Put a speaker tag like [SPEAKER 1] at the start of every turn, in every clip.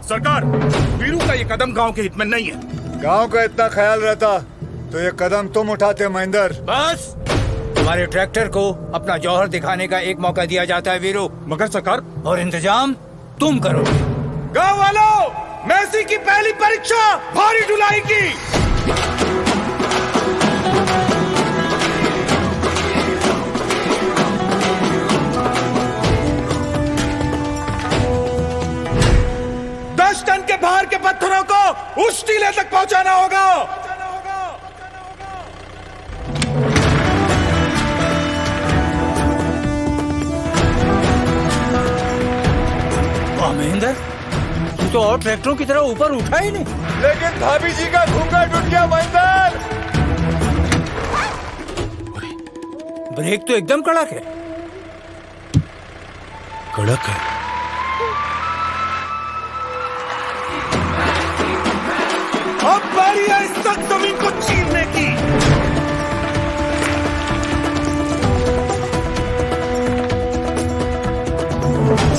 [SPEAKER 1] सरकार, वीरू का ये कदम गांव के हित में नहीं है।
[SPEAKER 2] गांव का इतना ख्याल रहता तो ये कदम तुम उठाते महेंद्र।
[SPEAKER 3] बस तुम्हारे ट्रैक्टर को अपना जौहर दिखाने का एक मौका दिया जाता है वीरू।
[SPEAKER 1] मगर सरकार,
[SPEAKER 3] और इंतजाम तुम करोगे।
[SPEAKER 1] गांव वालों, मैसी की पहली परीक्षा भारी ढुलाई की। टन के भार के पत्थरों को उस टीले तक पहुंचाना होगा।
[SPEAKER 3] वाह महेंद्र, तू तो और ट्रैक्टरों की तरह ऊपर उठा ही नहीं।
[SPEAKER 2] लेकिन भाभी जी का घूंघट उठ गया महेंद्र।
[SPEAKER 3] ब्रेक तो एकदम कड़क है।
[SPEAKER 1] कड़क है। अब बारी है इस तक जमीन को चीरने की।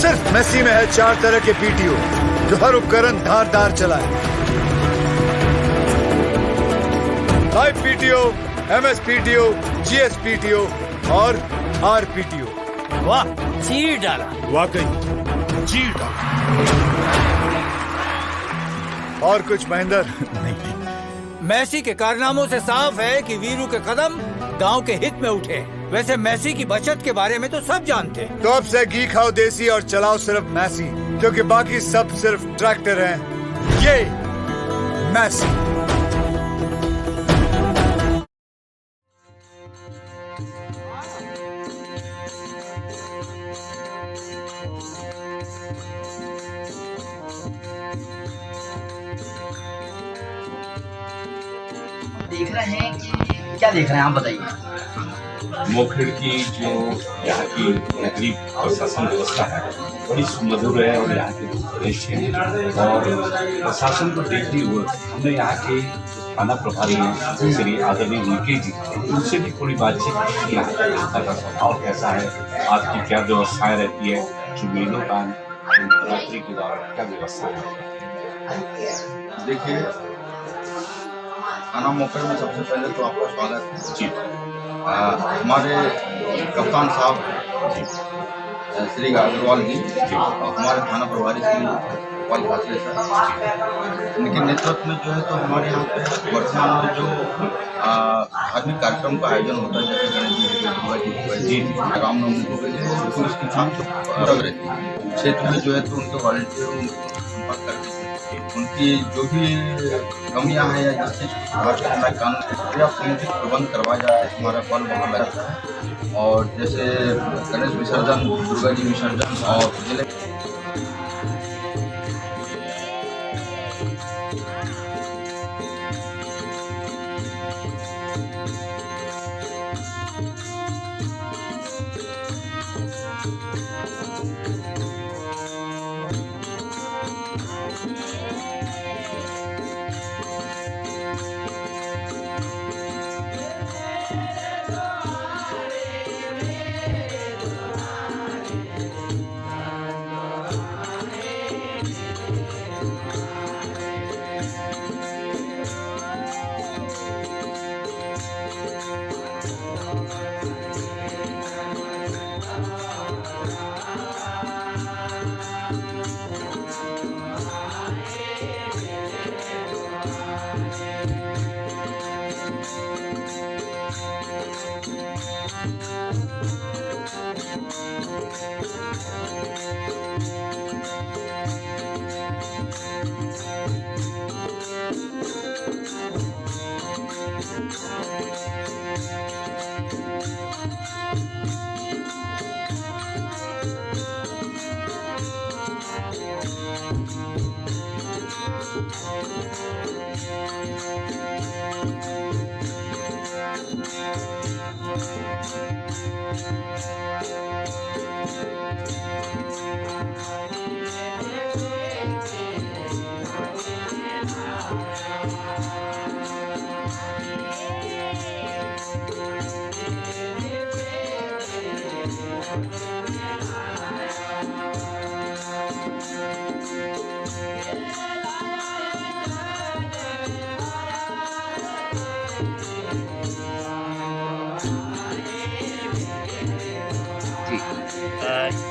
[SPEAKER 2] सिर्फ मेसी में है 4 तरह के पीटीओ जो हर उपकरण धारदार चलाए। Live PTO, MS PTO, GS PTO और आर पीटीओ।
[SPEAKER 3] वाह, चीर डाला।
[SPEAKER 1] वाकई चीर डाला।
[SPEAKER 2] और कुछ महेंद्र?
[SPEAKER 3] मैसी के कारनामों से साफ है कि वीरू के कदम गांव के हित में उठे। वैसे मैसी की बचत के बारे में तो सब जानते हैं।
[SPEAKER 2] तो अब से घी खाओ देसी और चलाओ सिर्फ मैसी, क्योंकि बाकी सब सिर्फ ट्रैक्टर हैं। ये मैसी।
[SPEAKER 4] देख रहे हैं कि क्या देख रहे हैं आप बताइए।
[SPEAKER 5] मोखेड़ की जो यहाँ की नगरीय प्रशासन व्यवस्था है बड़ी सुमधुर है और यहाँ के श्रेष्ठ है। और प्रशासन को देखते हुए हमने यहाँ के थाना प्रभारी हैं श्री आदरणीय मुकेश जी, उनसे भी थोड़ी बातचीत की। यहाँ का जनता का स्वभाव कैसा है, आपकी क्या व्यवस्थाएं रहती है, जो मेलों का नवरात्रि के दौरान क्या व्यवस्था है।
[SPEAKER 6] देखिए, थाना मोखेड़ में सबसे पहले तो आपका स्वागत है
[SPEAKER 5] जी।
[SPEAKER 6] हमारे कप्तान साहब श्री अग्रवाल जी, हमारे थाना प्रभारी श्री गोपाल खासले सर, इनके नेतृत्व में जो है तो हमारे यहाँ पे वर्तमान में जो धार्मिक कार्यक्रम का आयोजन होता है, जैसे गणेश जी, रामनवमी हो गई, तो उसके साथ रहती है क्षेत्र में जो है तो उनके वॉलंटियर संपर्क करके उनकी जो भी कमियां हैं या जिस चीज़ को सुधार करना कानून या समुचित प्रबंध करवाया जाता है। हमारा बल वहाँ रहता है। और जैसे गणेश विसर्जन, दुर्गा जी विसर्जन और जिले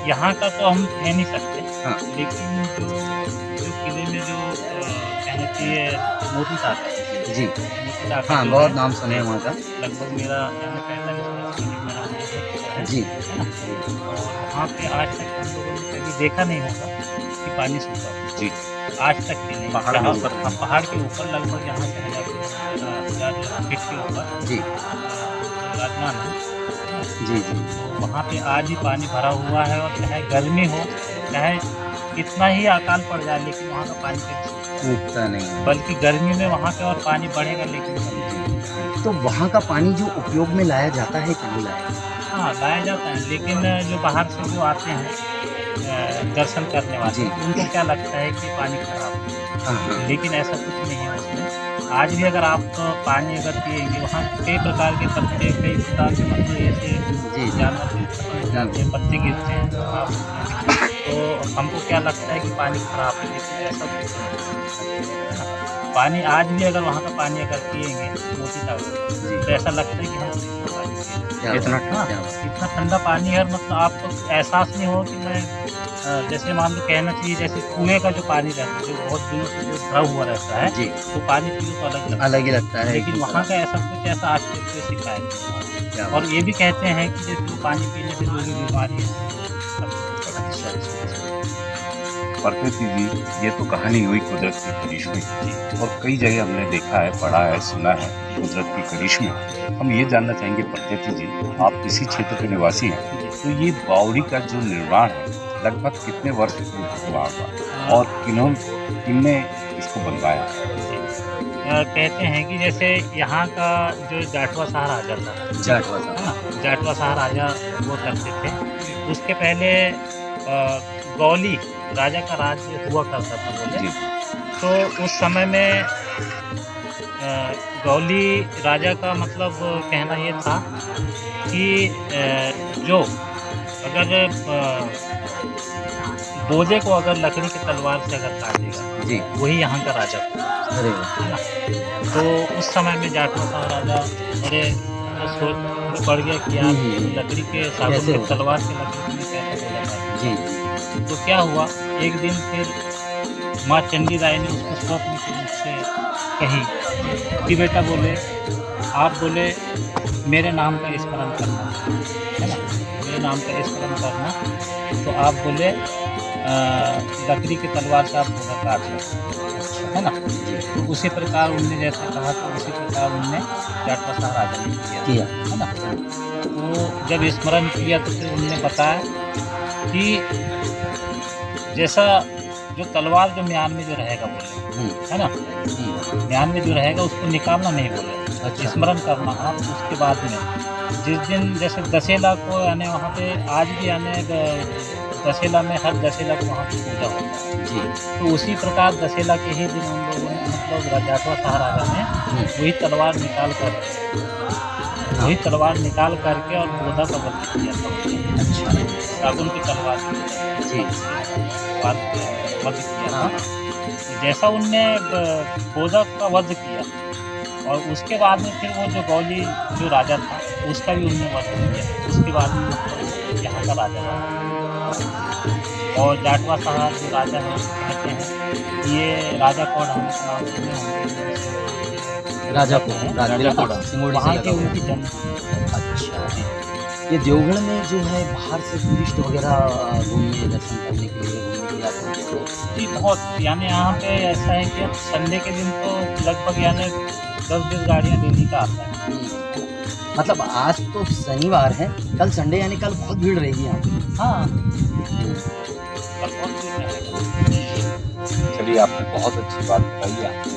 [SPEAKER 7] यहाँ का तो हम कह नहीं सकते,
[SPEAKER 4] हाँ।
[SPEAKER 7] लेकिन जो किले में जो कहना चाहिए मोती ताता है,
[SPEAKER 4] जी
[SPEAKER 7] मोती ताता
[SPEAKER 4] हाँ,
[SPEAKER 7] जो
[SPEAKER 4] बहुत
[SPEAKER 7] है,
[SPEAKER 4] नाम सुने हैं वहाँ का।
[SPEAKER 7] लगभग मेरा कहना 45 साल का है।
[SPEAKER 4] जी
[SPEAKER 7] और वहाँ पे आज तक हम लोगों ने कभी देखा नहीं होगा कि पानी सूखा हो।
[SPEAKER 5] जी
[SPEAKER 7] आज तक के नहीं।
[SPEAKER 5] पहाड़ के
[SPEAKER 7] जहाँ
[SPEAKER 5] ऊपर।
[SPEAKER 7] पर- हाँ, पहाड़ के ऊपर लगभग यहाँ से 1000 फीट के ऊपर
[SPEAKER 4] जी
[SPEAKER 7] राजमान है।
[SPEAKER 4] जी जी
[SPEAKER 7] वहाँ पे आज भी पानी भरा हुआ है, और चाहे गर्मी हो, चाहे कितना ही अकाल पड़ जाए, लेकिन वहाँ का पानी कभी सूखता
[SPEAKER 4] सूखता नहीं है।
[SPEAKER 7] बल्कि गर्मी में वहाँ पे और पानी बढ़ेगा, लेकिन कभी
[SPEAKER 4] तो वहाँ का पानी जो उपयोग में लाया जाता है कि नहीं लाया?
[SPEAKER 7] हाँ लाया जाता है, लेकिन जो बाहर से जो आते हैं दर्शन करने वाले,
[SPEAKER 4] जी।
[SPEAKER 7] उनको क्या लगता है कि पानी खराब है,
[SPEAKER 4] हाँ हाँ
[SPEAKER 7] लेकिन ऐसा कुछ नहीं है उसमें। आज भी अगर आप पानी अगर पिएंगे, वहाँ कई प्रकार के पत्ते, कई प्रकार के मतलब ऐसे
[SPEAKER 4] जी
[SPEAKER 7] जानवर जाते हैं, पत्ते गिरते हैं, तो हमको क्या लगता है कि पानी खराब है, लेकिन ऐसा कुछ नहीं है। पानी आज भी अगर वहाँ का पानी अगर पिएंगे मोती ताता, तो ऐसा लगता है कि हम फ्रिज का पानी पिए।
[SPEAKER 4] क्या
[SPEAKER 5] इतना
[SPEAKER 4] बात है,
[SPEAKER 7] हाँ,
[SPEAKER 4] क्या बात है।
[SPEAKER 7] इतना ठंडा पानी है, मतलब आपको एहसास नहीं हो कि मैं जैसे मान लो कहना चाहिए जैसे कुएं का जो पानी रहता है, जो बहुत दिनों से जो भरा हुआ रहता है,
[SPEAKER 4] जी
[SPEAKER 7] तो पानी पियो तो अलग लगता है।
[SPEAKER 4] अलग ही लगता है।
[SPEAKER 7] लेकिन वहाँ का ऐसा कुछ ऐसा आज तक कोई शिकायत नहीं है।
[SPEAKER 4] क्या
[SPEAKER 7] और
[SPEAKER 4] बात
[SPEAKER 7] ये भी कहते हैं कि जैसे वो पानी पीने से जो भी बीमारी है,
[SPEAKER 4] है। अच्छा अच्छा
[SPEAKER 5] प्रकृति जी, ये तो कहानी हुई कुदरत के करिश्मे की, और कई जगह हमने देखा है, पढ़ा है, सुना है कुदरत के करिश्मे। हम ये जानना चाहेंगे प्रकृति जी, आप इसी क्षेत्र के निवासी हैं, तो ये बावड़ी का जो निर्माण है लगभग कितने वर्ष पूर्व हुआ होगा, और किन्ने इसको बनवाया?
[SPEAKER 7] कहते हैं कि जैसे यहाँ का जो जाटवा शाह राजा था,
[SPEAKER 4] जाटवा साहब।
[SPEAKER 7] है ना, जाटवा शाह राजा वो करते थे। उसके पहले गौली राजा का राज्य हुआ करता था बोले,
[SPEAKER 5] जी
[SPEAKER 7] तो उस समय में गौली राजा का मतलब कहना ये था कि जो अगर बोझे को अगर लकड़ी की तलवार से अगर काटेगा,
[SPEAKER 4] जी
[SPEAKER 7] वही यहाँ का राजा था,
[SPEAKER 4] अरे वाह।
[SPEAKER 7] है ना। तो उस समय में जाटवा शाह राजा बड़े सोच पड़ गया कि यार लकड़ी के साबुन
[SPEAKER 4] कैसे
[SPEAKER 7] की
[SPEAKER 4] होगा?
[SPEAKER 7] तलवार से लकड़ी में कैसे बोला जाए।
[SPEAKER 4] जी
[SPEAKER 7] तो क्या हुआ, एक दिन फिर माँ चंडी राय ने उसको स्वप्न के रूप से कही कि बेटा बोले, आप बोले मेरे नाम का स्मरण करना, है ना, मेरे नाम का स्मरण करना, तो आप बोले लकड़ी की तलवार से आप पूरा काट सकते, है ना। तो उसी प्रकार उनने जैसे कहा, तो उसी प्रकार उनने जाटवा शाह राजा ने किया, है ना। तो जब स्मरण किया तो फिर उनने बताया कि जैसा जो तलवार जो म्यान में जो रहेगा बोले, है ना, म्यान में जो रहेगा उसको निकालना नहीं बोले,
[SPEAKER 4] अच्छा।
[SPEAKER 7] स्मरण करना। आप उसके बाद में जिस दिन जैसे दशहरा को यानी वहाँ पे आज भी यानी दशहरा में हर दशहरा को वहाँ पे पूजा होता है,
[SPEAKER 4] जी
[SPEAKER 7] तो उसी प्रकार दशहरा के ही दिन हम लोगों ने मतलब जाटवा शाह राजा ने वही तलवार निकाल करके और बोधा का वध किया था।
[SPEAKER 4] अच्छा
[SPEAKER 7] साबुन की तलवार
[SPEAKER 4] जी
[SPEAKER 7] वध किया था। जैसा उनने बोधा का वध किया, और उसके बाद में फिर वो जो गौली जो राजा था उसका भी उनने वध किया। उसके बाद में मतलब यहाँ का राजा रहा। और जाटवा शाह जो राजा हैं कहते हैं ये राजा कौड़ हम नाम सुने होंगे,
[SPEAKER 4] राजा को
[SPEAKER 7] राजा कौड़
[SPEAKER 4] सिंगोड़ी से
[SPEAKER 7] वहाँ
[SPEAKER 4] लगा
[SPEAKER 7] की
[SPEAKER 4] हुआ।
[SPEAKER 7] उनकी जन्म।
[SPEAKER 4] अच्छा ये देवगढ़ में जो है बाहर से टूरिस्ट वगैरह घूमने दर्शन करने के लिए घूमने के लिए आते हैं।
[SPEAKER 7] जी बहुत, यानी यहाँ पे ऐसा है कि अब संडे के दिन तो लगभग यानी 10-20 गाड़ियाँ डेली का आता है।
[SPEAKER 4] मतलब आज तो शनिवार है, कल संडे यानी कल बहुत भीड़ रहेगी यहाँ पे।
[SPEAKER 7] हाँ कल बहुत भीड़ रहेगा।
[SPEAKER 5] चलिए, आपने बहुत अच्छी बात बताई। आपने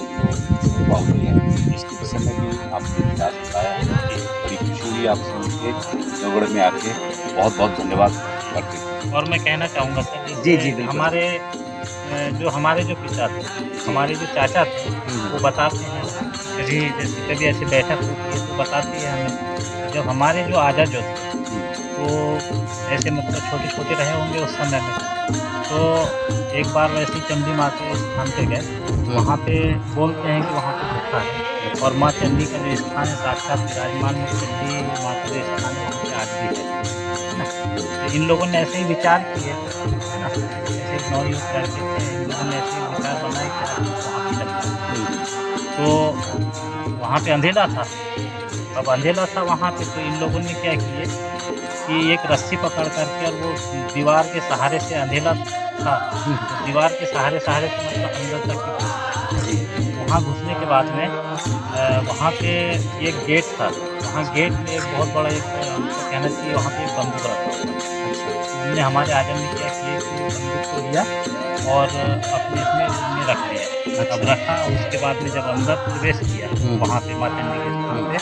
[SPEAKER 5] जो बावड़ी है इसके विषय में भी आपने विचार बताया, बड़ी खुशी हुई आपसे मिलके, देवगढ़ में आके। बहुत बहुत धन्यवाद करते हैं।
[SPEAKER 7] और मैं कहना चाहूँगा सर,
[SPEAKER 4] जी,
[SPEAKER 7] जैसे
[SPEAKER 4] जी, बिल्कुल।
[SPEAKER 7] हमारे जो पिता थे, हमारे जो चाचा थे, वो बताते हैं कभी जैसे कभी ऐसे बैठक होती है तो बताती है हमें, जब हमारे जो आजा जो थे तो ऐसे मतलब छोटे छोटे रहे होंगे उस समय में, तो एक बार वैसे ही चंडी माँ के स्थान पे गए। वहाँ पे बोलते हैं कि वहाँ पे गुफा है, और माँ चंडी का जो स्थान है साक्षात विराजमान में चंडी माँ का जो स्थान है वहाँ पे आज भी है ना। इन लोगों ने ऐसे ही विचार किए, है ना, ऐसे 9 युवक लड़के थे, इन लोगों ने ऐसे ही विचार बनाए कि वहाँ पे लगना। तो वहाँ पे अंधेरा था, अब अंधेरा था वहाँ पे, तो इन लोगों ने क्या किए कि एक रस्सी पकड़ करके और वो दीवार के सहारे से, अंधेरा था तो दीवार के सहारे से मतलब अंदर तक वहाँ घुसने के बाद में वहाँ पे एक गेट था, वहाँ गेट में एक बहुत बड़ा एक कहना चाहिए वहाँ पे एक बंदूक रखा। हमने हमारे आजम ने क्या किया कि बंदूक को लिया और अपने इसमें हमने रख लिया, अब रखा और उसके बाद में जब अंदर प्रवेश किया वहाँ पे माँ चंडी के स्थान पे,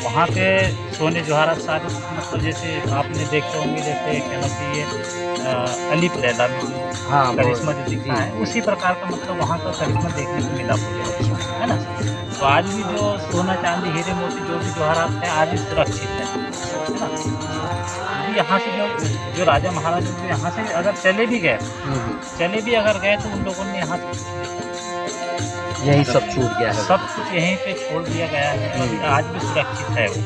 [SPEAKER 7] वहाँ पे सोने जवाहरात सारे मतलब जैसे आपने देखे होंगे, जैसे कहना चाहिए अलीफ लैला में करिश्मा जो दिखा है, उसी प्रकार का मतलब वहाँ का करिश्मा देखने को मिला मुझे, है ना। तो आज भी जो सोना चांदी हीरे मोती जो भी जवाहरात हैं आज भी सुरक्षित है ना। यदि यहाँ से जो राजा महाराजा जो यहाँ से अगर चले भी गए तो उन लोगों ने यहाँ
[SPEAKER 4] यही सब छूट गया है,
[SPEAKER 7] सब कुछ यहीं पे छोड़ दिया गया है, आज भी सुरक्षित है वो।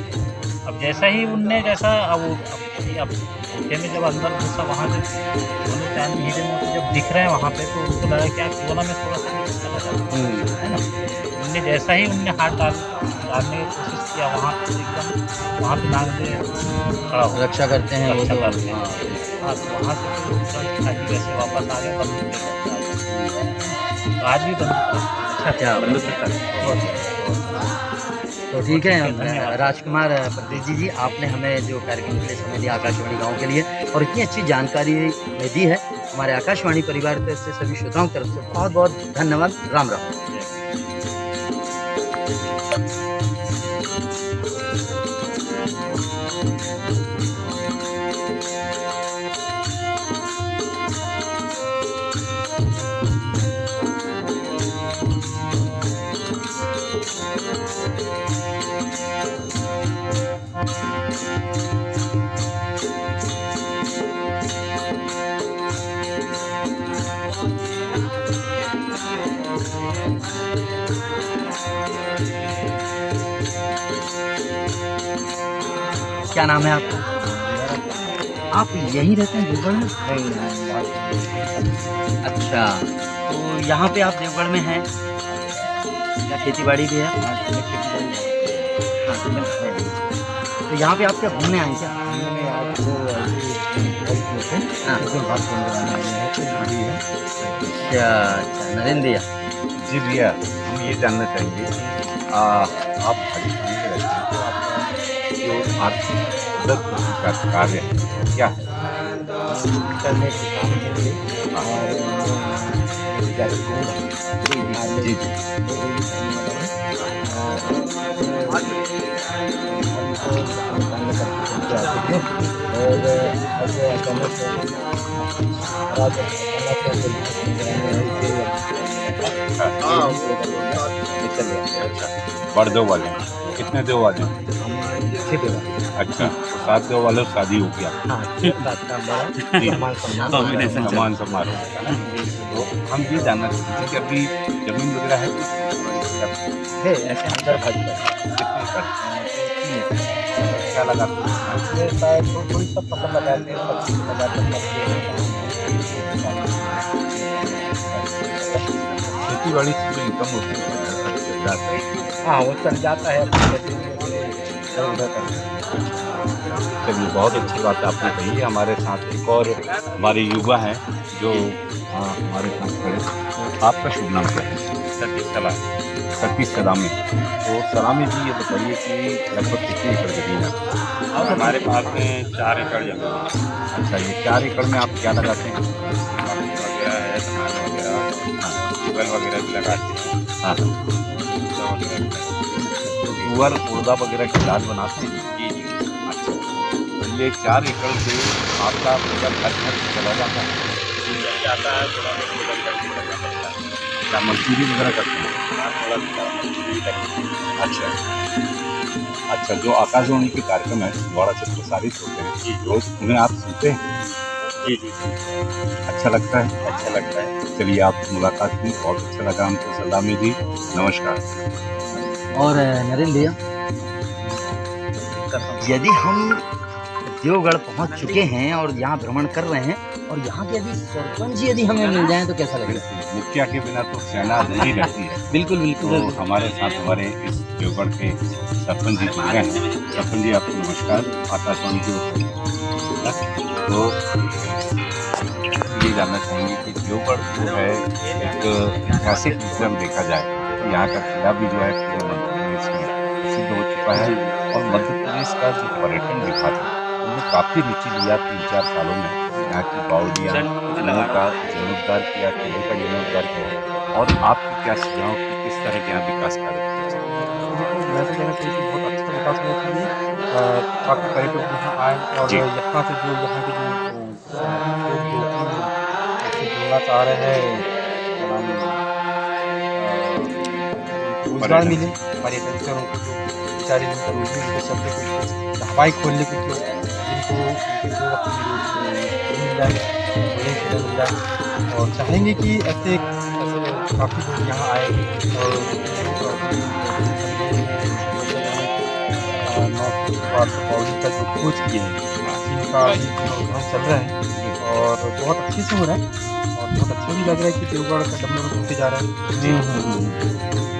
[SPEAKER 7] अब जैसा ही उनने अब कोठे में जब अंदर घुसा, वहाँ से सोने चांदी हीरे मोती जब दिख रहे हैं वहाँ पे, तो उनको लगा क्या क्यों ना मैं थोड़ा सा है ना। उनने जैसा ही उनने हाथ डालने की कोशिश किया, वहाँ पे एकदम वहाँ पे नाग में खड़ा हो
[SPEAKER 4] रक्षा करते हैं वो,
[SPEAKER 7] रक्षा
[SPEAKER 4] तो
[SPEAKER 7] करते हैं। हाँ, तो वहाँ से फिर तुरंत खाली वैसे वापस आ गए, बंदूक लेकर आ गए। तो आज भी बंदूक
[SPEAKER 4] क्या तो ठीक है।
[SPEAKER 7] धन्यवाद।
[SPEAKER 4] राजकुमार प्रदीप जी, आपने हमें जो कार्यक्रम के लिए समय दिया आकाशवाणी गाँव के लिए और इतनी अच्छी जानकारी हमें दी है, हमारे आकाशवाणी परिवार की तरफ से सभी श्रोताओं की तरफ से बहुत बहुत धन्यवाद। राम राम। क्या नाम है आपका? आप यहीं रहते हैं देवगढ़ में? अच्छा, तो यहाँ पे आप देवगढ़ में हैं, क्या खेती बाड़ी भी है? हाँ, तो यहाँ पे आप क्या घूमने आए क्या? अच्छा, नरेंद्र भैया
[SPEAKER 5] जी भैया, हम ये जानना चाहेंगे आप पाकिस्तान में रहते हैं, तो आपका जो आर्थिक मदद का कार्य है क्या है?
[SPEAKER 8] करने के काम के लिए और
[SPEAKER 5] जी
[SPEAKER 8] और ऐसे अचानक
[SPEAKER 5] बड़ दो वाले कितने दो वाले? अच्छा, तो 7 दो वाले शादी हो गया, सम्मान समारोह। तो हम ये जानना चाहते हैं कि अभी जमीन वगैरह है
[SPEAKER 8] ऐसे अंदर
[SPEAKER 5] कितने का क्या लगाते हैं?
[SPEAKER 8] थोड़ी सब फसल लगाते हैं,
[SPEAKER 5] खेती बाड़ी से जो इनकम होती है
[SPEAKER 8] हाँ वो चल जाता है।
[SPEAKER 5] चलिए, बहुत अच्छी बात आपने कही है। हमारे साथ एक और हमारे युवा हैं जो हमारे साथ खड़े। आपका शुभ नाम क्या है? सतीश सलामी। तो सलामी जी, ये बताइए कि लगभग कितनी एकड़ जमीन है?
[SPEAKER 9] और हमारे पास में 4 एकड़ जमीन है।
[SPEAKER 5] अच्छा, ये 4 एकड़ में आप क्या लगाते हैं?
[SPEAKER 9] वगैरह है, धान वगैरह, ट्यूबवेल वगैरह भी लगाते हैं।
[SPEAKER 5] हाँ, तुअर उड़दा वगैरह की दाल बनाते हैं?
[SPEAKER 9] जी जी।
[SPEAKER 5] अच्छा, तो ये 4 एकड़ से आपका पूरा खर्च चला जाता है?
[SPEAKER 9] जाता है, थोड़ा बहुत करके करना पड़ता है।
[SPEAKER 5] क्या मजदूरी वगैरह करते हैं? अच्छा अच्छा, जो आकाशवाणी के कार्यक्रम है द्वारा से प्रसारित होते हैं, रोज उन्हें आप सुनते हैं?
[SPEAKER 9] जी जी।
[SPEAKER 5] अच्छा लगता है?
[SPEAKER 9] अच्छा लगता है।
[SPEAKER 5] चलिए, आपकी मुलाकात हुई, बहुत अच्छा लगा हमको। सलामी जी, नमस्कार।
[SPEAKER 4] और नरेंद्र भैया, यदि हम देवगढ़ पहुंच चुके हैं और यहाँ भ्रमण कर रहे हैं, और यहाँ के यदि सरपंच जी यदि हमें मिल जाएं तो कैसा लगेगा?
[SPEAKER 5] मुखिया के बिना तो सेना अधूरी रहती है।
[SPEAKER 4] बिल्कुल
[SPEAKER 5] तो
[SPEAKER 4] बिल्कुल।
[SPEAKER 5] हमारे साथ हमारे इस देवगढ़ के सरपंच जी जुड़ गए हैं। सरपंच जी आपको नमस्कार, आकाशवाणी की। तो ये जानना चाहेंगे कि देवगढ़ जो है एक ऐतिहासिक म्यूजियम देखा जाए तो यहाँ का किला भी जो है पूरे मध्य प्रदेश में प्रसिद्ध हो चुका है, और मध्य प्रदेश का जो पर्यटन विभाग है उन्होंने काफ़ी रुचि लिया 3-4 सालों में यहाँ की बावड़ियाँ किलों का जीर्णोद्धार किया, किले का जीर्णोद्धार किया। और आपकी क्या सुझाव कि किस तरह के यहाँ विकास कार्य किए जाए?
[SPEAKER 8] मैं तो कहना चाहिए कि बहुत अच्छा विकास होना चाहिए। काफ़ी पर्यटक यहाँ आए और
[SPEAKER 5] जी।
[SPEAKER 8] यहाँ से जो यहाँ के जो जुड़ना चाह रहे हैं, क्या नाम, रोजगार मिले पर्यटकों को, जो बेचारे जिनको रोजी उनको सबके कुछ ढाबाई खोलने के जो जिनको जो अपनी मिल जाए, मिल जाए, और चाहेंगे कि ऐसे काफ़ी लोग यहाँ आए और पौड़ी का जो खोज किए हैं जिनका अभी प्रोग्राम चल रहा है और बहुत अच्छे से हो रहा है, और बहुत अच्छा भी लग रहा है कि देवगढ़ का डेवलपमेंट होते जा रहा है।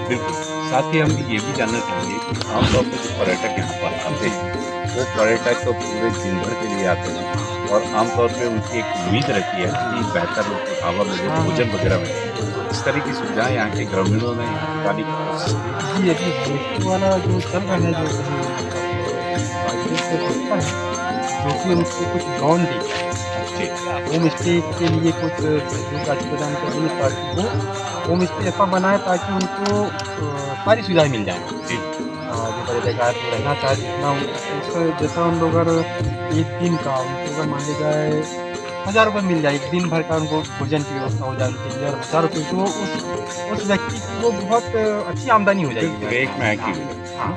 [SPEAKER 5] बिल्कुल। साथ ही हम ये भी जानना चाहेंगे कि आमतौर पर जो पर्यटक यहाँ पर आते हैं वो पर्यटक तो पूरे दिन भर के लिए आते हैं, और आमतौर पे उनकी एक उम्मीद रहती है कि बेहतर उनको ढाबा मिले, भोजन वगैरह मिले। इस तरह की सुविधाएं यहाँ के ग्रामीणों ने पाने की कोशिश की।
[SPEAKER 8] जी, अभी होटल वाला जो चल रहा है, जो जो कि उनको कुछ लोन दी होम स्टे के लिए कुछ राशि प्रदान कर दी ताकि वो होम स्टे ऐसा बनाए ताकि उनको सारी सुविधाएं मिल जाएँ।
[SPEAKER 5] जी।
[SPEAKER 8] जो पर्यटक आए तो रहना चाहे जितना उस जैसा उन लोग अगर एक दिन का उनको अगर मान लिया जाए 1000 रुपये मिल जाए, एक दिन भर का उनको भोजन की व्यवस्था हो जाए उनके लिए, और 1000 रुपये तो उस व्यक्ति की वो बहुत अच्छी आमदनी हो जाएगी।
[SPEAKER 5] एक में की
[SPEAKER 8] हाँ।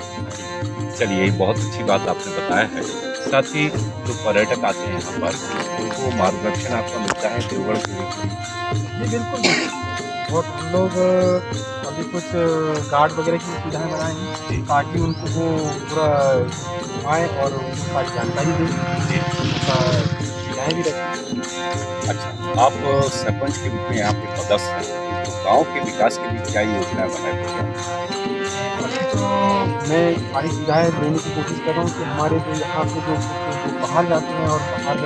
[SPEAKER 5] चलिए, बहुत अच्छी बात आपने बताया है। साथ ही जो पर्यटक आते हैं यहाँ पर उनको मार्गदर्शन आपका मिलता है देवगढ़ के लिए?
[SPEAKER 8] जी बिल्कुल, और हम लोग अभी कुछ गार्ड वगैरह की सुविधाएं बनाए हैं ताकि उनको वो पूरा घुमाएँ और उनको सारी जानकारी दें, उनका सुविधाएँ भी रखें।
[SPEAKER 5] अच्छा, आप सरपंच के रूप में यहाँ पे पदस्थ हैं, तो गांव के विकास के लिए क्या योजना बनाई?
[SPEAKER 8] तो मैं सारी सुविधाएँ देने की कोशिश कर रहा हूँ कि हमारे जो यहाँ से जो बाहर जाते हैं और बाहर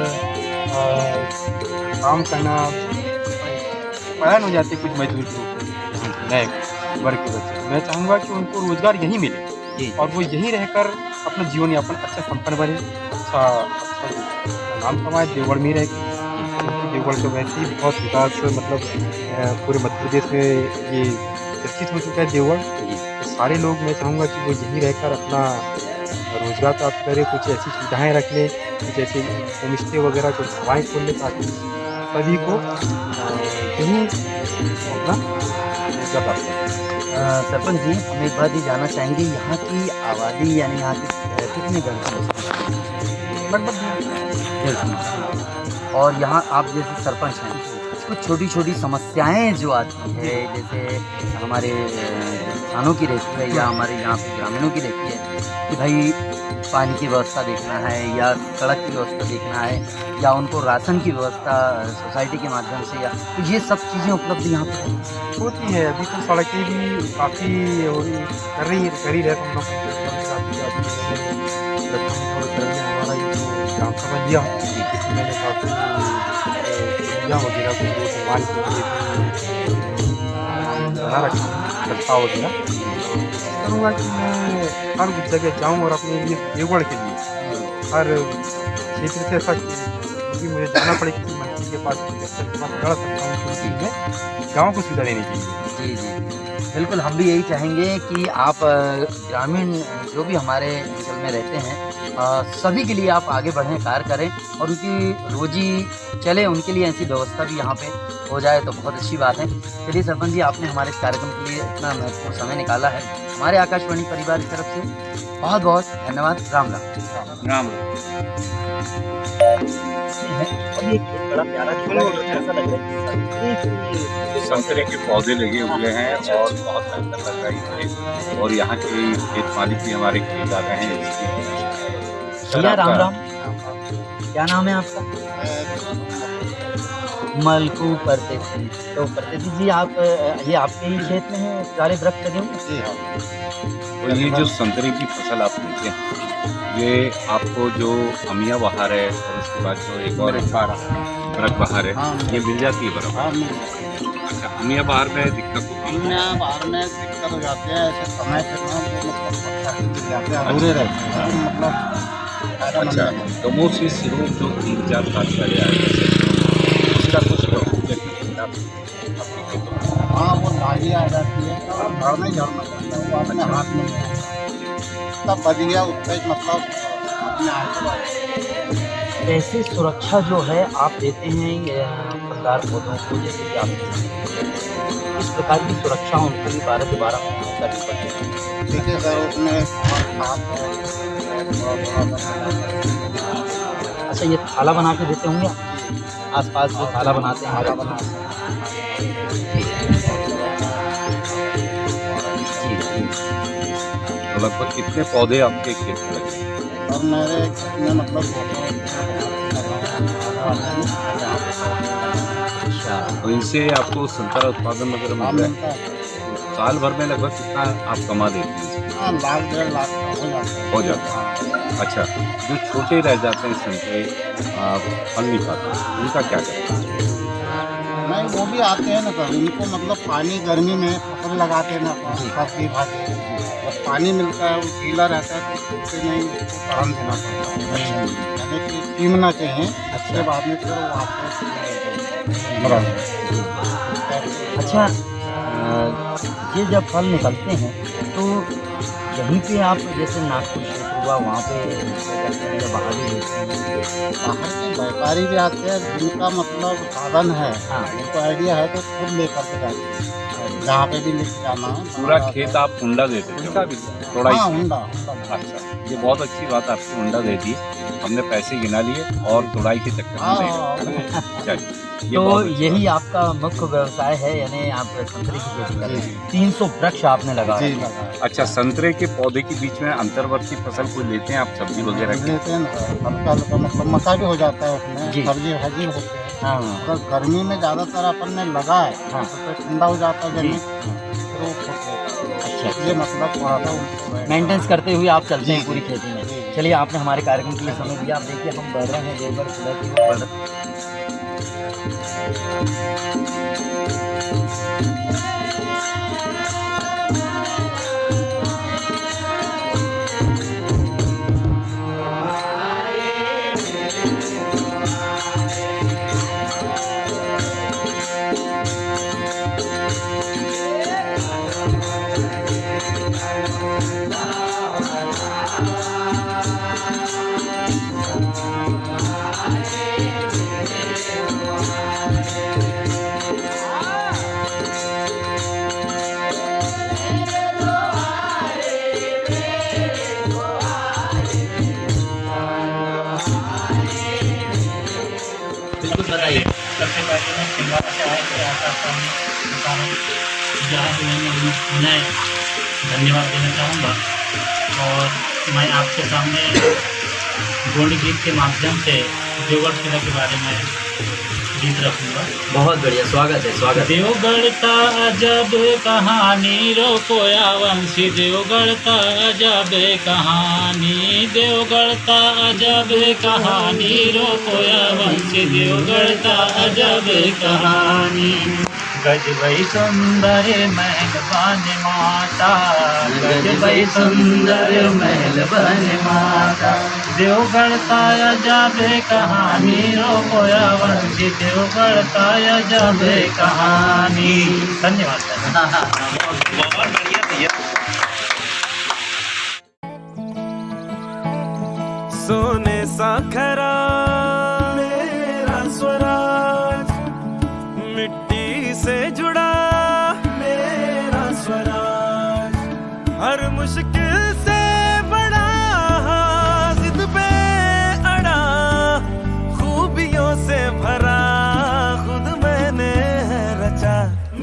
[SPEAKER 8] काम करना पलायन हो जाते कुछ मजदूर लोग नए वर्ग के बच्चे, मैं चाहूँगा कि उनको रोज़गार यहीं मिले और वो यहीं रहकर अपना जीवन यापन अच्छा संपन्न बने, अच्छा नाम कमाए, देवगढ़ में रह के। देवगढ़ तो वैसे ही बहुत विकास मतलब पूरे मध्य प्रदेश में ये चर्चित हो चुका है देवगढ़। तो सारे लोग, मैं चाहूँगा कि वो यहीं रहकर अपना रोज़गार प्राप्त करें, कुछ ऐसी सुविधाएँ रख लें जैसे होम स्टे वगैरह कुछ ढाबाएँ खोल लें ताकि सभी को यहीं अपना रोज़गार प्राप्त करें।
[SPEAKER 4] सरपंच जी, हम एक बात ये जानना चाहेंगे, यहाँ की आबादी यानी यहाँ की कितनी जनसंख्या?
[SPEAKER 8] लगभग।
[SPEAKER 4] और यहाँ आप जैसे सरपंच हैं, कुछ छोटी छोटी समस्याएं जो आती है जैसे हमारे किसानों की रहती है या हमारे यहाँ पे ग्रामीणों की रहती है कि भाई पानी की व्यवस्था देखना है या सड़क की व्यवस्था देखना है या उनको राशन की व्यवस्था सोसाइटी के माध्यम से, या तो ये सब चीज़ें उपलब्ध यहाँ पर
[SPEAKER 8] होती है। अभी तो सड़कें भी काफ़ी कर ही रहे हम लोग हमारा ये जो ग्राम सभा लिया मैंने काफ़ी वगैरह को इस्तेमाल के लिए बना रखा प्रस्ताव वगैरह करूँगा कि मैं हर जगह जाऊँ और अपने लिए देवगढ़ के लिए हर क्षेत्र से ऐसा क्योंकि मुझे जाना पड़े किसी मंत्री के पास लड़ सकता हूँ क्योंकि मैं गाँव को सुविधा देने के लिए।
[SPEAKER 4] जी जी बिल्कुल, हम भी यही चाहेंगे कि आप ग्रामीण जो भी हमारे अंचल में रहते हैं सभी के लिए आप आगे बढ़ें, कार्य करें और उनकी रोजी चले, उनके लिए ऐसी व्यवस्था भी यहाँ पे हो जाए तो बहुत अच्छी बात है। चलिए सरपंच जी, आपने हमारे इस कार्यक्रम के लिए इतना महत्वपूर्ण समय निकाला है, हमारे आकाशवाणी परिवार की तरफ से बहुत बहुत धन्यवाद। राम राम।
[SPEAKER 5] राम।
[SPEAKER 4] अभी एक बड़ा प्यारा ऐसा लग रहा है
[SPEAKER 5] संतरे के पौधे लगे हुए हैं और बहुत बेहतर लग रही है, और यहाँ के खेत मालिक भी हमारे खेत आ रहे हैं।
[SPEAKER 4] राम राम। क्या नाम है आपका? मलकू परदेसी। तो परदेसी जी आप ये आपके ही खेत में है सारे वृक्ष लगे हुए?
[SPEAKER 6] जी हाँ।
[SPEAKER 5] तो ये जो संतरे की फसल आप लेते हैं, ये आपको जो अमिया बहार है और उसके बाद जो एक और बरक बहार है,
[SPEAKER 6] हाँ।
[SPEAKER 5] ये मिल जाती है बर्फ?
[SPEAKER 6] हाँ, मिल जाता
[SPEAKER 5] अच्छा, अमिया बहार में दिक्कत होती है?
[SPEAKER 6] है। बाहर में दिक्कत हो जाती है, ऐसे समय पे ना वो मतलब पत्थर गिर जाते हैं, अधूरे रहते हैं, लेकिन मतलब फायदेमंद
[SPEAKER 5] अच्छा,
[SPEAKER 6] रहते हैं।
[SPEAKER 5] तो मोस्टली सिर्फ जो 3-4 साल पहले आया है, उसका कुछ प्रोसीजर आपके खेतों में?
[SPEAKER 6] हाँ, वो लाही आ जाती है और झड़ना ही झड़ना पड़ता है, वो अपने हाथ में नहीं आता। तब बच गया उससे मतलब अपने हाथ में।
[SPEAKER 4] कैसे सुरक्षा जो है आप देते हैं ये फलदार पौधों को, जैसे कि आप इस प्रकार की सुरक्षा उनके लिए दोबारा करनी पड़ती है?
[SPEAKER 6] देखिए सर, उसमें खाद है, थोड़ा
[SPEAKER 4] अच्छा, ये थाला बना के देते होंगे आसपास जो थाला बनाते हैं?
[SPEAKER 6] खाना बनाते हैं।
[SPEAKER 5] तो लगभग कितने पौधे आपके खेत में लगे हैं?
[SPEAKER 6] और मेरे खेत में मतलब
[SPEAKER 4] अच्छा,
[SPEAKER 5] तो इनसे आपको संतरा उत्पादन वगैरह मिल रहा है?
[SPEAKER 6] मिलता है।
[SPEAKER 5] तो साल भर में लगभग कितना आप कमा देते हैं इससे?
[SPEAKER 6] हाँ, लाख 1.5 लाख का हो जाता है।
[SPEAKER 5] हो जाता है। अच्छा, जो छोटे रह जाते हैं संतरे, फल नहीं पाते, उनका क्या करते हैं?
[SPEAKER 6] नहीं, वो भी आते हैं ना सर, उनको मतलब पानी गर्मी में फसल लगाते हैं ना सब्जी भाजी, जब पानी मिलता है वो गीला रहता है तो उससे नहीं उसको गरम देना पड़ता है, यानी कि टीमना चाहिए। अच्छे बाद में फिर वो आपको
[SPEAKER 4] अच्छा, ये जब फल निकलते हैं तो यहीं पे आप जैसे नागपुर क्षेत्र हुआ वहाँ पे बाहर भी लेते हैं?
[SPEAKER 6] बाहर के व्यापारी भी आते हैं जिनका मतलब साधन है,
[SPEAKER 4] हाँ।
[SPEAKER 6] जिनको आइडिया है तो खुद लेकर के जाते हैं जहाँ पे भी लेके जाना है।
[SPEAKER 5] पूरा खेत आप हुंडा देते हैं? उनका भी थोड़ा
[SPEAKER 6] हाँ,
[SPEAKER 5] ही?
[SPEAKER 6] हुंडा।
[SPEAKER 5] अच्छा, ये बहुत अच्छी बात आपकी हुंडा दे दी, हमने पैसे गिना लिए और तुड़ाई के चक्कर में नहीं रहे। चलिए, ये
[SPEAKER 4] तो
[SPEAKER 5] बहुत अच्छी
[SPEAKER 4] यही
[SPEAKER 5] बात
[SPEAKER 4] आपका मुख्य व्यवसाय है, यानी आप संतरे की खेती करते
[SPEAKER 6] जी,
[SPEAKER 4] हैं? 300 वृक्ष आपने लगाया
[SPEAKER 6] जी,
[SPEAKER 4] है।
[SPEAKER 6] लगा
[SPEAKER 5] है। अच्छा, संतरे के पौधे के बीच में अंतर्वर्ती फसल कोई लेते हैं आप, सब्जी वगैरह की?
[SPEAKER 6] लेते हैं ना, हल्का हल्का मतलब मसा भी हो जाता है
[SPEAKER 4] जी।
[SPEAKER 6] उसमें, सब्जी भाजी होते हैं।
[SPEAKER 4] हाँ,
[SPEAKER 6] अगर गर्मी में ज़्यादातर अपन ने लगाए
[SPEAKER 4] हाँ।
[SPEAKER 6] तो ठंडा हो जाता है जमीन,
[SPEAKER 4] जी।
[SPEAKER 6] फिर वो फूट जाता है।
[SPEAKER 4] अच्छा,
[SPEAKER 6] ये मतलब थोड़ा सा उनको
[SPEAKER 4] मेंटेनेंस करते हुए आप चलते हैं
[SPEAKER 6] जी,
[SPEAKER 4] पूरी
[SPEAKER 6] जी,
[SPEAKER 4] खेती में।
[SPEAKER 6] जी।
[SPEAKER 4] चलिए, आपने हमारे कार्यक्रम के लिए समय दिया। आप देखिए हम बढ़ रहे हैं देवगढ़ जिला की ओर बढ़ रहे हैं। बिल्कुल बताइए।
[SPEAKER 7] सबसे पहले मैं छिंदवाड़ा से आए थे, आता था जहाँ पे मैंने उन्हें धन्यवाद देना चाहूँगा और मैं आपके सामने गोल्ड गीत के माध्यम से देवगढ़ किला के बारे में गीत रखूँगा।
[SPEAKER 4] बहुत बढ़िया, स्वागत है, स्वागत है।
[SPEAKER 7] देवगढ़ का अजब कहानी रोकोया वंशी, देवगढ़ का अजब कहानी, देवगढ़ का अजब कहानी रोकोया वंशी, देवगढ़ का अजब कहानी। गजबई सुंदर महल बन माता, गजबई सुंदर महल बन माता, देवगढ़ का अजब कहानी रोकोया वंशी, देवगढ़ का अजब कहानी। धन्यवाद।
[SPEAKER 9] बहुत बढ़िया भैया।
[SPEAKER 1] सोने सा खरा मेरा स्वराज, मिट्टी से जुड़ा मेरा स्वराज, हर मुश्किल से बड़ा, जिद पे अड़ा, खूबियों से भरा, खुद मैंने रचा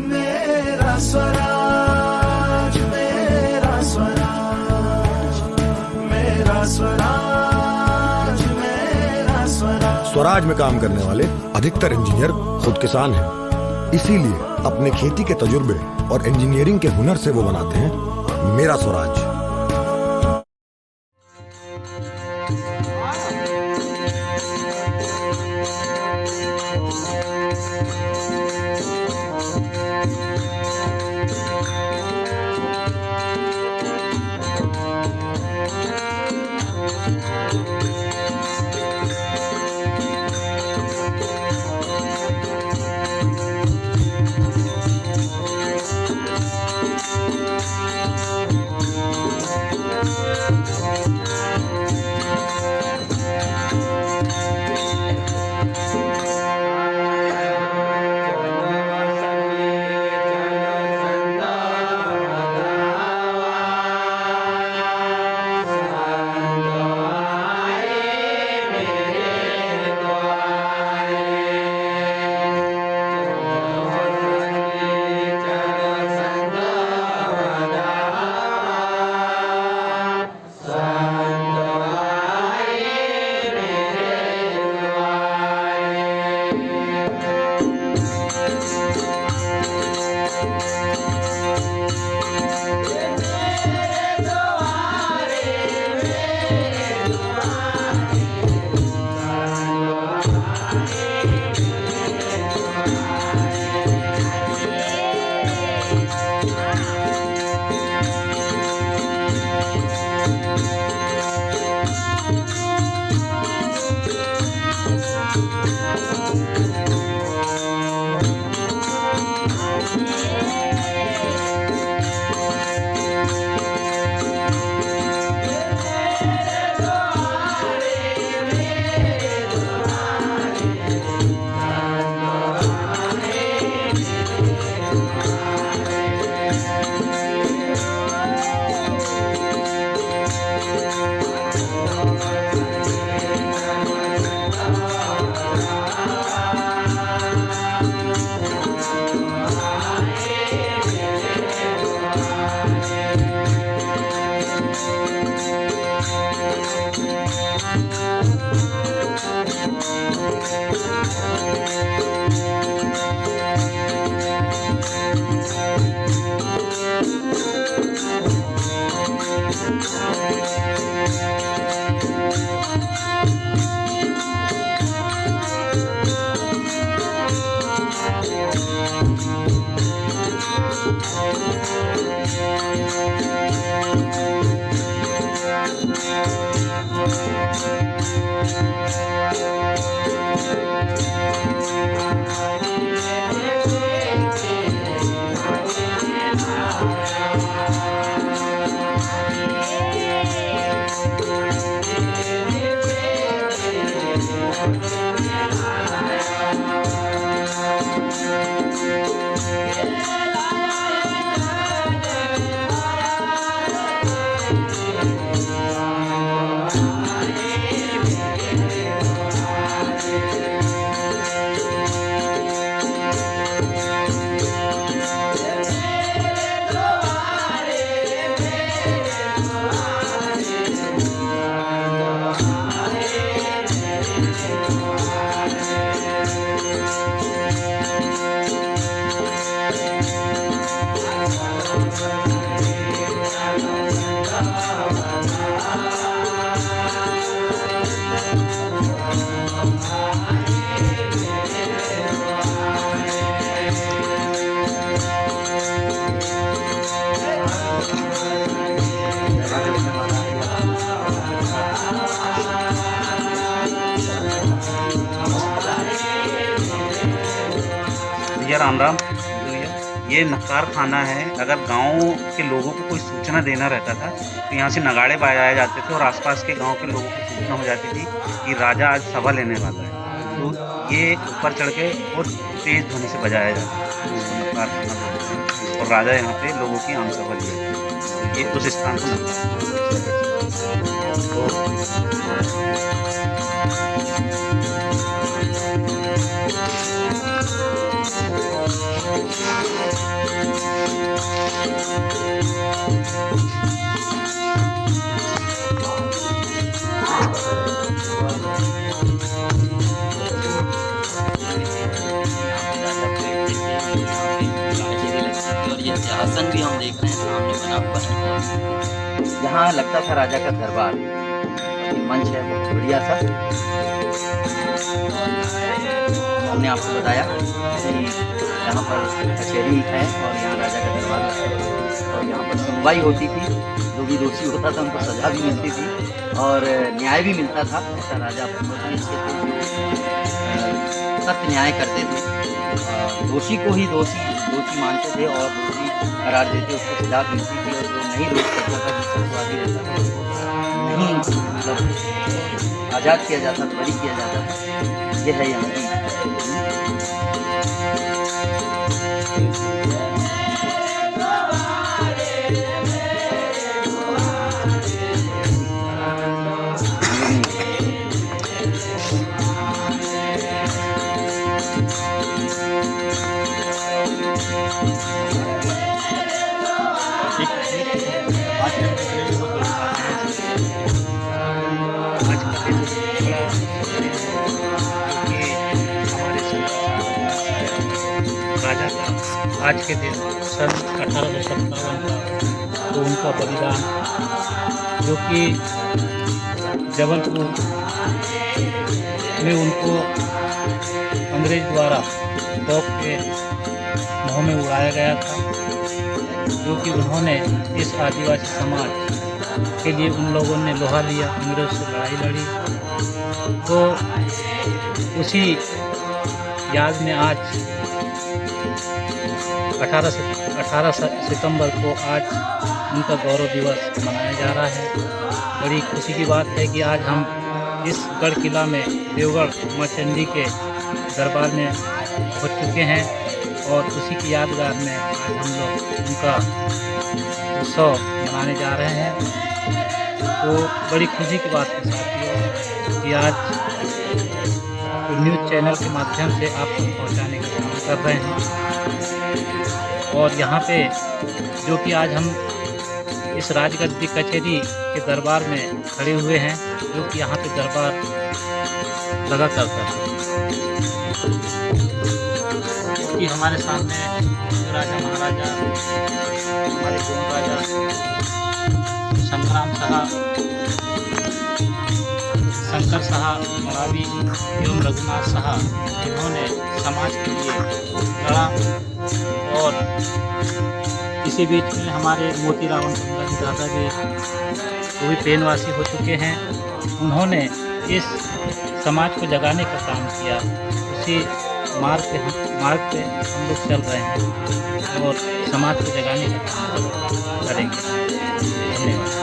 [SPEAKER 1] मेरा स्वराज, मेरा स्वराज, मेरा स्वराज, मेरा
[SPEAKER 10] स्वराज में काम करने वाले अधिकतर इंजीनियर खुद किसान हैं। इसीलिए अपने खेती के तजुर्बे और इंजीनियरिंग के हुनर से वो बनाते हैं मेरा स्वराज।
[SPEAKER 7] भैया राम राम। भैया ये नक्कार खाना है। अगर गांव के लोगों को कोई सूचना देना रहता था तो यहाँ से नगाड़े बजाए जाते थे और आसपास के गांव के लोगों को सूचना हो जाती थी कि राजा आज सभा लेने वाला है। तो ये ऊपर चढ़ के और तेज ध्वनि से बजाया जाता है, नक्कार खाना बोलते हैं। और राजा यहाँ पे लोगों की आम सभा ली। ये उस स्थान को
[SPEAKER 4] यहाँ लगता था राजा का दरबार। ये मंच है बहुत बढ़िया था। हमने आपको बताया कि यहाँ पर कचहरी है और यहाँ राजा का दरबार लगता है और यहाँ पर सुनवाई होती थी। जो भी दोषी होता था उनको सजा भी मिलती थी और न्याय भी मिलता था। ऐसा राजा बहुत ही अच्छे थे, सत्य न्याय करते थे। दोषी को ही दोषी मानते थे और दोषी करार देते, उसको सजा मिलती थी। और जो नहीं दोष करता था, जिसवादी रहता था, उसको नहीं मतलब आज़ाद किया जाता, बरी किया जाता था। ये है यहाँ की।
[SPEAKER 7] राजा का आज के दिन सन 1857 का तो उनका बलिदान, जो कि जबलपुर में उनको अंग्रेज द्वारा तोप के मुँह में उड़ाया गया था, जो कि उन्होंने इस आदिवासी समाज के लिए उन लोगों ने लोहा लिया, अंग्रेज से लड़ाई लड़ी। तो उसी याद में आज 18 सितंबर को आज उनका गौरव दिवस मनाया जा रहा है। बड़ी खुशी की बात है कि आज हम इस गढ़ किला में देवगढ़ माँ चंडी के दरबार में पहुँच चुके हैं और उसी की यादगार में आज हम लोग उनका उत्सव मनाने जा रहे हैं। तो बड़ी खुशी की बात है साथियों कि आज न्यूज़ चैनल के माध्यम से आप तक पहुँचाने का काम कर रहे हैं। और यहाँ पे जो कि आज हम इस राजगद्दी कचहरी के दरबार में खड़े हुए हैं, जो कि यहाँ पे दरबार लगा करता है, कि हमारे सामने राजा महाराजा, हमारे गोंड राजा संग्राम साहब, शंकर साहब मरावी एवं रघुनाथ साहब, इन्होंने समाज के लिए लड़ा। और इसी बीच में हमारे मोतीराम सुंदर दादा भी, वो भी पेनवासी हो चुके हैं। उन्होंने इस समाज को जगाने का काम किया। उसी मार्ग पे हम लोग चल रहे हैं और समाज को जगाने का काम करेंगे। धन्यवाद।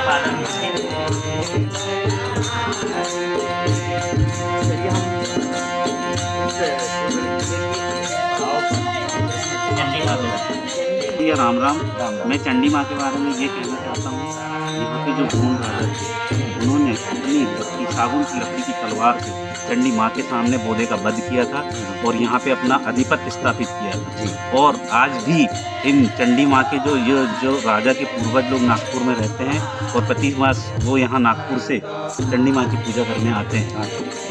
[SPEAKER 7] पालन चंडी माँ के बारे में। राम राम। मैं चंडी माँ के बारे में ये कहना चाहता हूँ, यहाँ पे जो गोंड राजा थे उन्होंने अपनी लकड़ी, सागुन की लकड़ी की तलवार से चंडी माँ के सामने बौद्धे का वध किया था और यहाँ पे अपना अधिपत्य स्थापित किया था। और आज भी इन चंडी माँ के जो राजा के पूर्वज लोग नागपुर में रहते हैं और प्रति मास वो यहाँ नागपुर से चंडी माँ की पूजा करने आते हैं।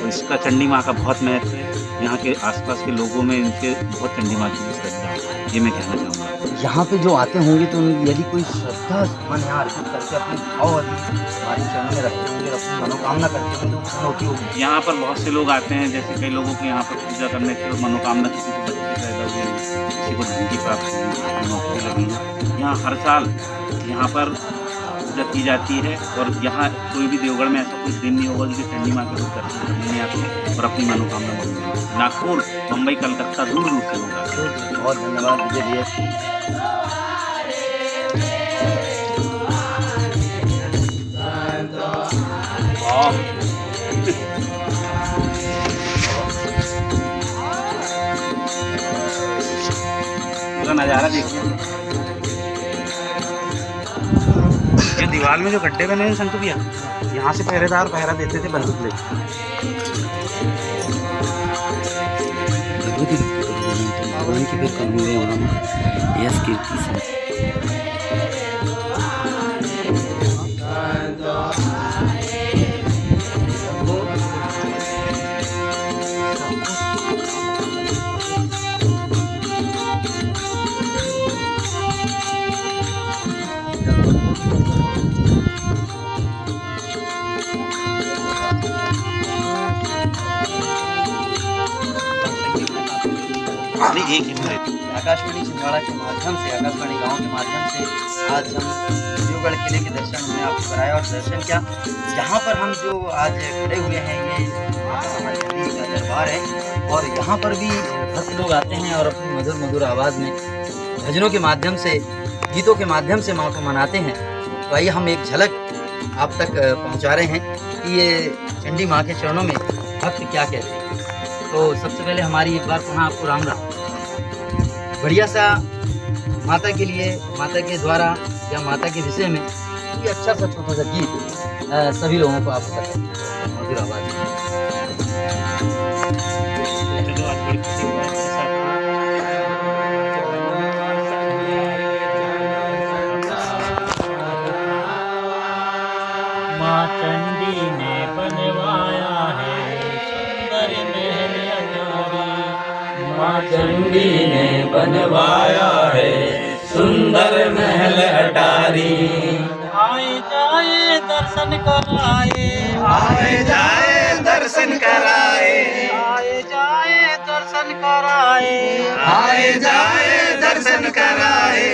[SPEAKER 7] तो इसका चंडी माँ का बहुत महत्व है। यहाँ के आसपास के लोगों में इनके बहुत चंडी माँ की श्रद्धा है, ये मैं कहना चाहूँगा।
[SPEAKER 4] यहाँ पे जो आते होंगे तो यदि कोई श्रद्धा मन यहाँ अर्पित करके अपनी भाव हमारे चरणों में रखते होंगे, अपनी मनोकामना करते होंगे तो प्रसन्न होती होगी।
[SPEAKER 7] यहाँ पर बहुत से लोग आते हैं, जैसे कई लोगों की यहाँ पर पूजा करने से मनोकामना, किसी को बच्चे पैदा हुए, किसी को धन की प्राप्ति हुई, नौकरी लगी है। यहाँ हर साल यहाँ पर पूजा की जाती है और यहाँ कोई भी देवगढ़ में ऐसा कोई दिन नहीं होगा जिसे चंडी माँ के लोग दर्शन करने आते हैं और अपनी मनोकामना मांगते हैं। नागपुर, मुंबई, कलकत्ता दूर दूर से लोग आते हैं।
[SPEAKER 4] बहुत धन्यवाद विजय भैया।
[SPEAKER 7] पूरा नज़ारा देखिए। ये दीवार में जो गड्ढे बने हैं संतु भैया, यहाँ से पहरेदार पहरा देते थे बंदूक लेकर।
[SPEAKER 4] भगवान की भी कम हुए और यश कीर्ति से आकाशवाणी छिंदवाड़ा के माध्यम से, आकाशवाणी गांव के माध्यम से आज हम देवगढ़ किले के दर्शन हमने आपको कराया। और दर्शन क्या, यहाँ पर हम जो आज खड़े हुए हैं ये माता चंडी का दरबार है और यहाँ पर भी भक्त लोग आते हैं और अपनी मधुर मधुर आवाज़ में भजनों के माध्यम से, गीतों के माध्यम से माँ को मनाते हैं। तो आइए हम एक झलक आप तक पहुँचा रहे हैं कि ये चंडी माँ के चरणों में भक्त क्या कहते हैं। तो सबसे पहले हमारी एक बार पुनः आपको राम राम। बढ़िया सा माता के लिए, माता के द्वारा या माता के विषय में ये अच्छा सा छोटा सा गीत सभी लोगों को आप बताएं मधुर आवाज में।
[SPEAKER 7] माँ चंडी ने बनवाया है सुंदर महल अटारी। माँ चंडी ने बनवाया है सुंदर महल अटारी। आए जाए दर्शन कराए, आए जाए दर्शन कराए, आए जाए दर्शन कराए, आए जाए दर्शन कराए।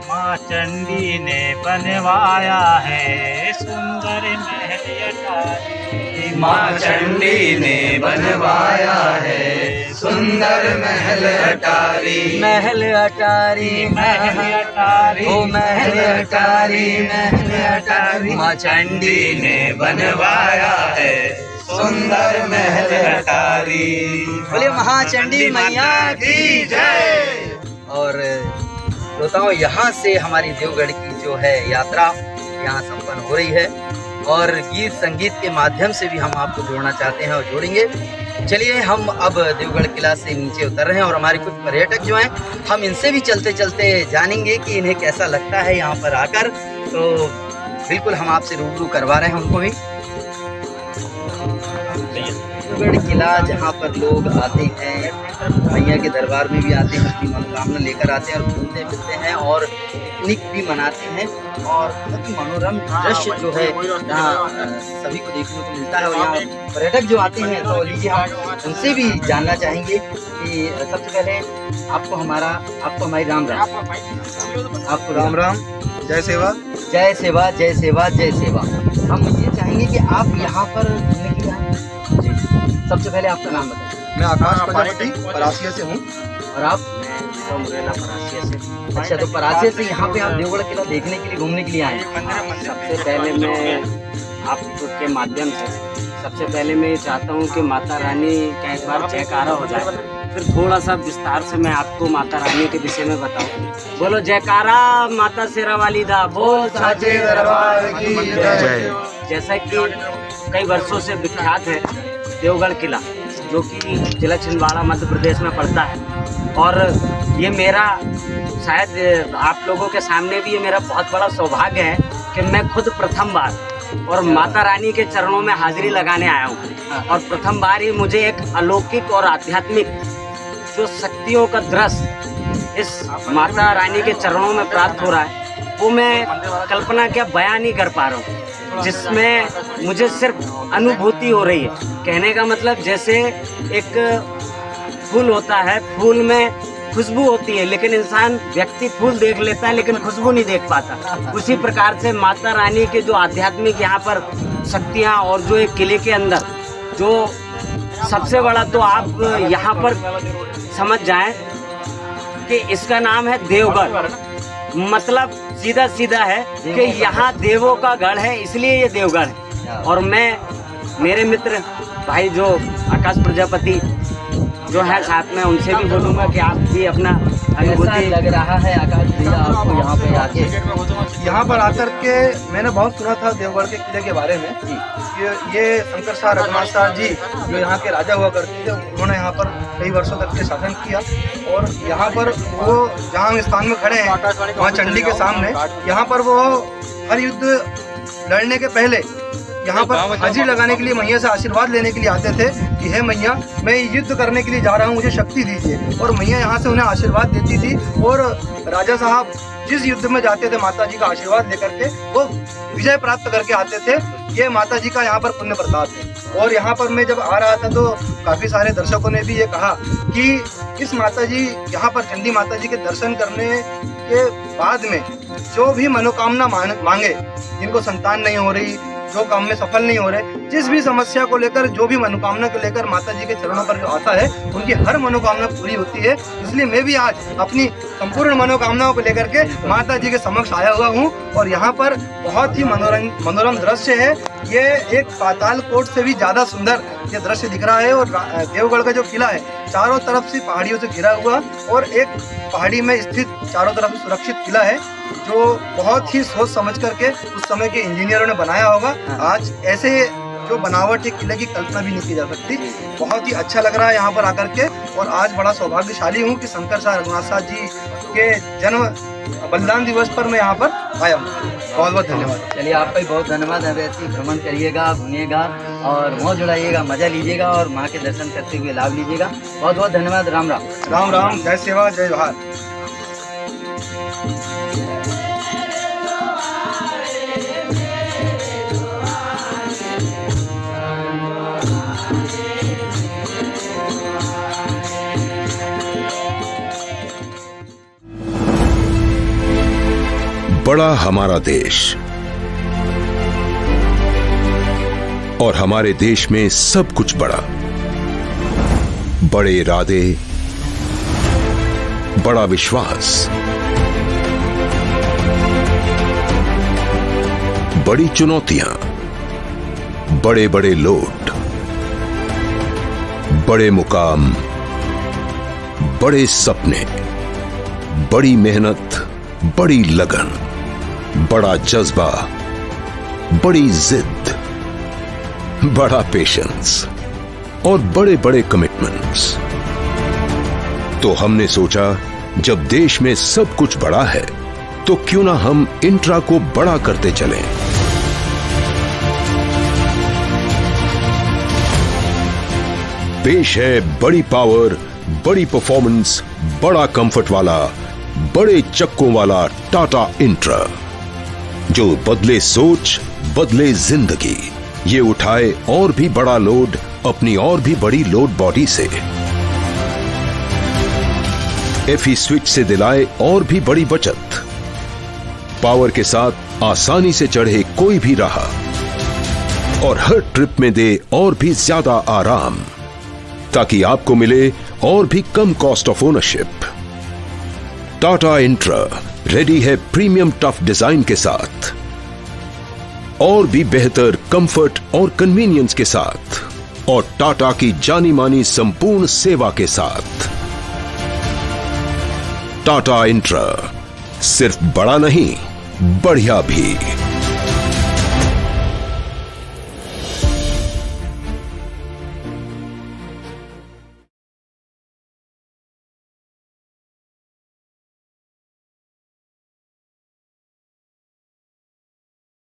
[SPEAKER 7] माँ चंडी ने बनवाया है सुंदर महल अटारी। माँ चंडी ने बनवाया है सुंदर महल अटारी। महल अटारी, महल अटारी, ओ महल अटारी, महल अटारी। माँ चंडी ने बनवाया है सुंदर महल अटारी। बोले महाचंडी मैया की जय। और श्रोताओं, यहाँ से हमारी देवगढ़ की जो है यात्रा यहाँ संपन्न हो रही है और गीत संगीत के माध्यम से भी हम आपको जोड़ना चाहते हैं और जोड़ेंगे। चलिए हम अब देवगढ़ किला से नीचे उतर रहे हैं और हमारे कुछ पर्यटक जो हैं हम इनसे भी चलते चलते जानेंगे कि इन्हें कैसा लगता है यहाँ पर आकर। तो बिल्कुल हम आपसे रूबरू करवा रहे हैं उनको भी। देवगढ़ किला जहाँ पर लोग आते हैं, मैया के दरबार में भी आते हैं, अपनी मनोकामना लेकर आते हैं और घूमते फिरते हैं और पिकनिक भी मनाते हैं। और बहुत ही मनोरम दृश्य जो है यहाँ सभी को देखने को मिलता है। और यहाँ पर्यटक जो आते हैं तो लीजिए हम उनसे भी जानना चाहेंगे कि सबसे पहले आपको हमारी राम राम। आपको राम राम।
[SPEAKER 8] जय सेवा,
[SPEAKER 4] जय सेवा, जय सेवा, जय सेवा। हम ये चाहेंगे कि आप यहाँ पर घूमने के लिए आए। सबसे पहले आपका नाम बताइए।
[SPEAKER 8] मैं आकाश प्रजापति परासिया से हूँ।
[SPEAKER 4] और आप?
[SPEAKER 11] आता हूँ मुरैना परासिया से।
[SPEAKER 4] अच्छा, तो परासिया से यहाँ पे आप देवगढ़ किला देखने के लिए, घूमने के लिए आए हैं?
[SPEAKER 11] सबसे पहले मैं आपके माध्यम से सबसे पहले मैं ये चाहता हूँ कि माता रानी का एक बार जयकारा हो जाए, फिर थोड़ा सा विस्तार से मैं आपको माता रानी के विषय में बताऊँ। बोलो जयकारा माता शेरा वाली दा, बोल साचे दरबार की जय। जैसा कि कई वर्षों से विख्यात है देवगढ़ किला, जो कि जिला छिंदवाड़ा मध्य प्रदेश में पड़ता है। और ये मेरा शायद आप लोगों के सामने भी ये मेरा बहुत बड़ा सौभाग्य है कि मैं खुद प्रथम बार और माता रानी के चरणों में हाजिरी लगाने आया हूँ। और प्रथम बार ही मुझे एक अलौकिक और आध्यात्मिक जो शक्तियों का दृश्य इस माता रानी के चरणों में प्राप्त हो रहा है, वो मैं कल्पना क्या बयान नहीं कर पा रहा हूँ, जिसमें मुझे सिर्फ अनुभूति हो रही है। कहने का मतलब जैसे एक फूल होता है, फूल में खुशबू होती है, लेकिन इंसान व्यक्ति फूल देख लेता है लेकिन खुशबू नहीं देख पाता। उसी प्रकार से माता रानी के जो आध्यात्मिक यहाँ पर शक्तियाँ और जो एक किले के अंदर जो सबसे बड़ा, तो आप यहाँ पर समझ जाएं कि इसका नाम है देवगढ़। मतलब सीधा सीधा है कि यहाँ देवों का गढ़ है, इसलिए ये देवगढ़ है। और मैं मेरे मित्र भाई जो आकाश प्रजापति जो है साथ में, उनसे भी बोलूँगा कि आप भी अपना अनुभूति
[SPEAKER 4] लग रहा है आकाश भैया आपको यहाँ पे आके?
[SPEAKER 8] यहाँ पर आकर के मैंने बहुत सुना था देवगढ़ के किले के बारे में कि ये शंकर शाह रघुनाथ शाह जी जो यहाँ के राजा हुआ करते थे, उन्होंने यहाँ पर कई वर्षों तक के शासन किया। और यहाँ पर वो जहाँ हम स्थान में खड़े हैं वहाँ चंडी के सामने, यहाँ पर वो हर युद्ध लड़ने के पहले यहाँ पर हाजिरी लगाने के लिए मैया से आशीर्वाद लेने के लिए आते थे कि हे मैया, मैं युद्ध करने के लिए जा रहा हूँ, मुझे शक्ति दीजिए। और मैया यहाँ से उन्हें आशीर्वाद देती थी और राजा साहब जिस युद्ध में जाते थे माता जी का आशीर्वाद लेकर के वो विजय प्राप्त करके आते थे। ये माता जी का यहाँ पर पुण्य प्रताप है। और यहाँ पर मैं जब आ रहा था तो काफ़ी सारे दर्शकों ने भी ये कहा कि इस माता जी, यहाँ पर चंडी माता जी के दर्शन करने के बाद में जो भी मनोकामना मांगे, जिनको संतान नहीं हो रही, जो काम में सफल नहीं हो रहे, जिस भी समस्या को लेकर, जो भी मनोकामना को लेकर माता जी के चरणों पर जो आता है, उनकी हर मनोकामना पूरी होती है। इसलिए मैं भी आज अपनी संपूर्ण मनोकामनाओं को लेकर के माता जी के समक्ष आया हुआ हूँ। और यहाँ पर बहुत ही मनोरम दृश्य है। ये एक पाताल कोट से भी ज़्यादा सुंदर ये दृश्य दिख रहा है। और देवगढ़ का जो किला है चारों तरफ से पहाड़ियों से घिरा हुआ और एक पहाड़ी में स्थित चारों तरफ सुरक्षित किला है, जो बहुत ही सोच समझ करके उस समय के इंजीनियरों ने बनाया होगा। आज ऐसे जो बनावट एक किले की कल्पना भी नहीं की जा सकती। बहुत ही अच्छा लग रहा है यहाँ पर आकर के। और आज बड़ा सौभाग्यशाली हूँ कि शंकर शाह रघुनाथ शाह जी के जन्म बलिदान दिवस पर मैं यहाँ पर आया हूँ। बहुत बहुत धन्यवाद।
[SPEAKER 4] चलिए, आपका भी बहुत धन्यवाद। ऐसे भ्रमण करिएगा, घूमिएगा और मौज उड़ाइएगा, मजा लीजिएगा और माँ के दर्शन करते हुए लाभ लीजिएगा। बहुत बहुत धन्यवाद। राम राम।
[SPEAKER 8] राम राम। जय सेवा, जय जोहार।
[SPEAKER 12] बड़ा हमारा देश और हमारे देश में सब कुछ बड़ा, बड़े इरादे, बड़ा विश्वास, बड़ी चुनौतियां, बड़े बड़े लोड, बड़े मुकाम, बड़े सपने, बड़ी मेहनत, बड़ी लगन, बड़ा जज्बा, बड़ी जिद, बड़ा पेशेंस और बड़े बड़े कमिटमेंट्स। तो हमने सोचा जब देश में सब कुछ बड़ा है तो क्यों ना हम इंट्रा को बड़ा करते चलें। पेश है बड़ी पावर, बड़ी परफॉर्मेंस, बड़ा कंफर्ट वाला, बड़े चक्कों वाला टाटा इंट्रा, जो बदले सोच, बदले जिंदगी। ये उठाए और भी बड़ा लोड अपनी और भी बड़ी लोड बॉडी से। एफई स्विच से दिलाए और भी बड़ी बचत। पावर के साथ आसानी से चढ़े कोई भी राह और हर ट्रिप में दे और भी ज्यादा आराम, ताकि आपको मिले और भी कम cost of ownership. Tata Intra ready है प्रीमियम टफ डिजाइन के साथ और भी बेहतर कंफर्ट और कन्वीनियंस के साथ और टाटा की जानी मानी संपूर्ण सेवा के साथ। टाटा इंट्रा सिर्फ बड़ा नहीं, बढ़िया भी।